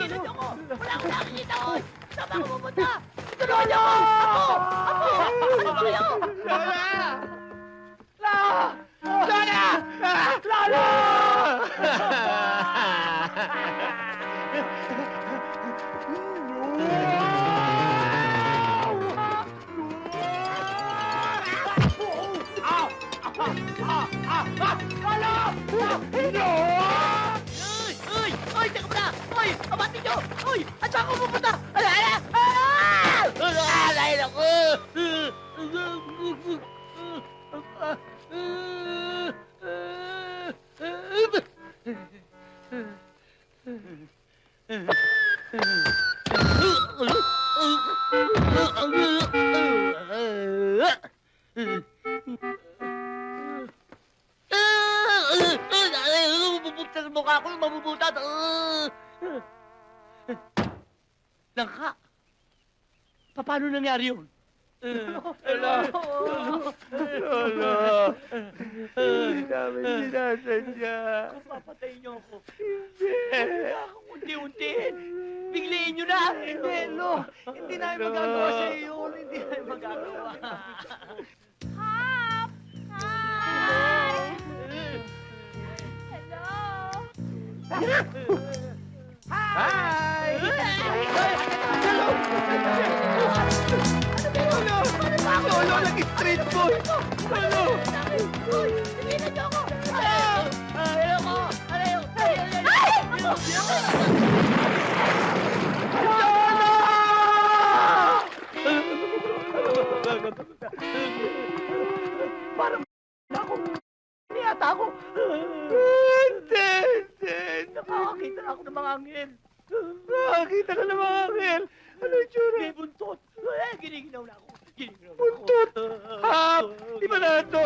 Tigilan niyo ko! Wala akong nakikita ko! Saan ba ako pupunta? Tulungan niyo ako! Ako! Ano ba kayo? Uy! Teka muna! Uy! Abatin niyo! Uy! At saan ako pupunta? Ay, naku! Mabubuksan sa mukha ko, mabubutan. Langka? Paano nangyari yun? Lolo! Hindi namin sinasadya. Kung papatayin niyo ako, Hindi. unti-unti. Biglayin niyo na. Hindi, Lo. Hindi namin magagawa sa iyo. Hindi namin magagawa. Hop! Hi! Hello! Hi! Lolo, nag-street boy! Lolo! Uy! Tigilan niyo ako! Ayoko! Ayoko! Parang ako. Niyata ako. Hindi! Nakakakita na ako ng mga anghel. Nakakita ka ng mga angel! Ano yung tsura? May buntot. Giniginaw na ako. Giniginaw na ako. Buntot! Hap! Di ba na ito?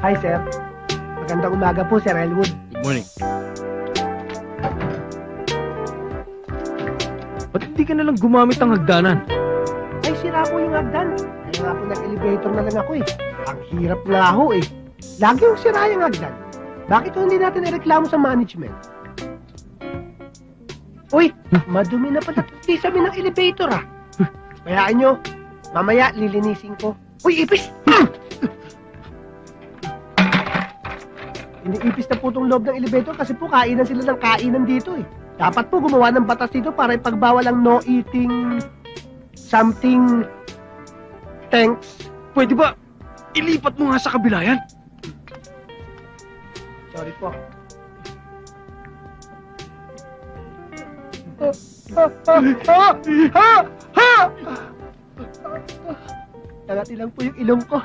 Hi, sir. Magandang umaga po, Sir Elwood. Good morning. Ba't hindi ka nalang gumamit ng hagdanan? Ay, sira ko yung hagdan. Kaya nga po nag-elevator na lang ako eh. Ang hirap nga ho eh. Lagi yung sira yung hagdan. Bakit hindi natin ireklamo sa management? Uy, madumi na pala sabi ng elevator ah. Bayaan nyo. Mamaya, lilinisin ko. Uy, ipis! Iniipis na po itong loob ng elevator kasi po kainan sila ng kainan dito eh. Dapat po gumawa ng batas dito para ipagbawal ang no eating something thanks. Pwede ba ilipat mo nga sa kabila yan? Sorry po. Nangati lang po yung ilong ko.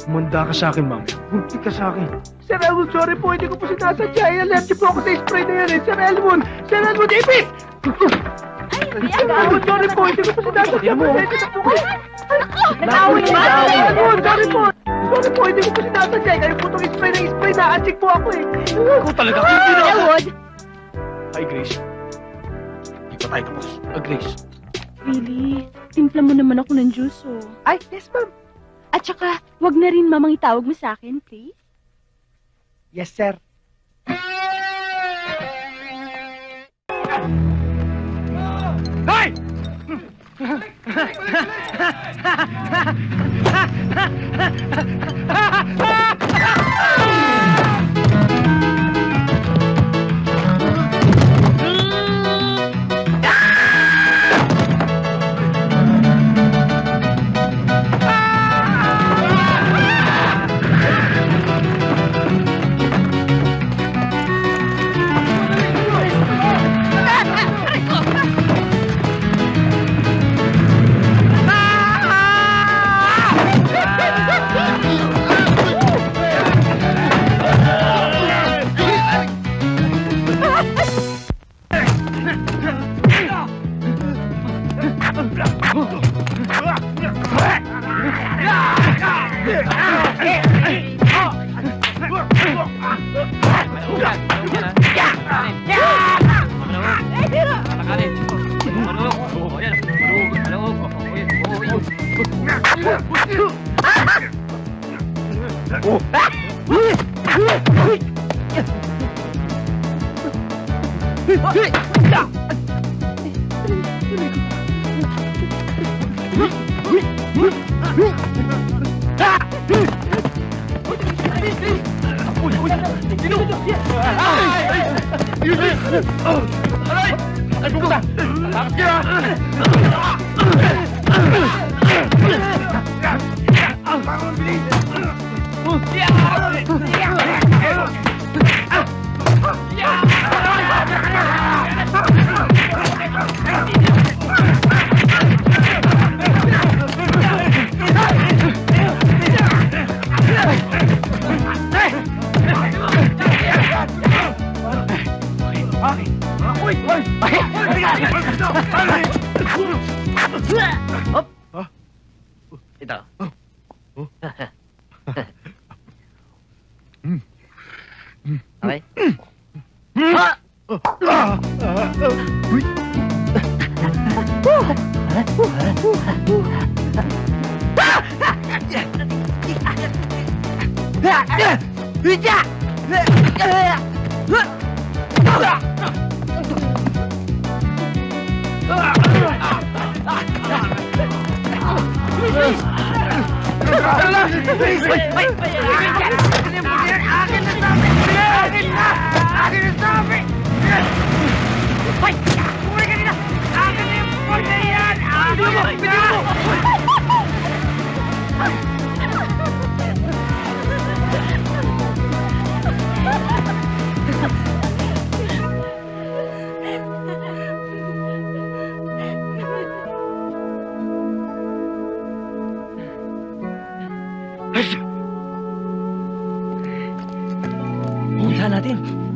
Munda ka sa akin, mami. Bunti ka sa akin. Sir Elwood, sorry po, hindi ko po sinasadya. Allergy po ako sa spray na yan eh. Sir Elwood! Sir Elwood, ipis! Sir Elwood, sorry po, hindi ko po sinasadya. Pasensya na po kayo. Nag-away na! Sir Elwood, sorry po. Sorry po, hindi ko po sinasadya. Kayo po itong spray na spray na. Achik po ako eh. Ako talaga. Hindi na ako. Elwood! Hi, Grace. Di pa tayo tapos. Grace. Really? Timpla mo naman ako ng juice, oh. Ay, yes ma'am. At saka, wag na rin mamang itawag mo sa akin, please. Yes, sir. Hoy! Ito. Okay? Punta natin.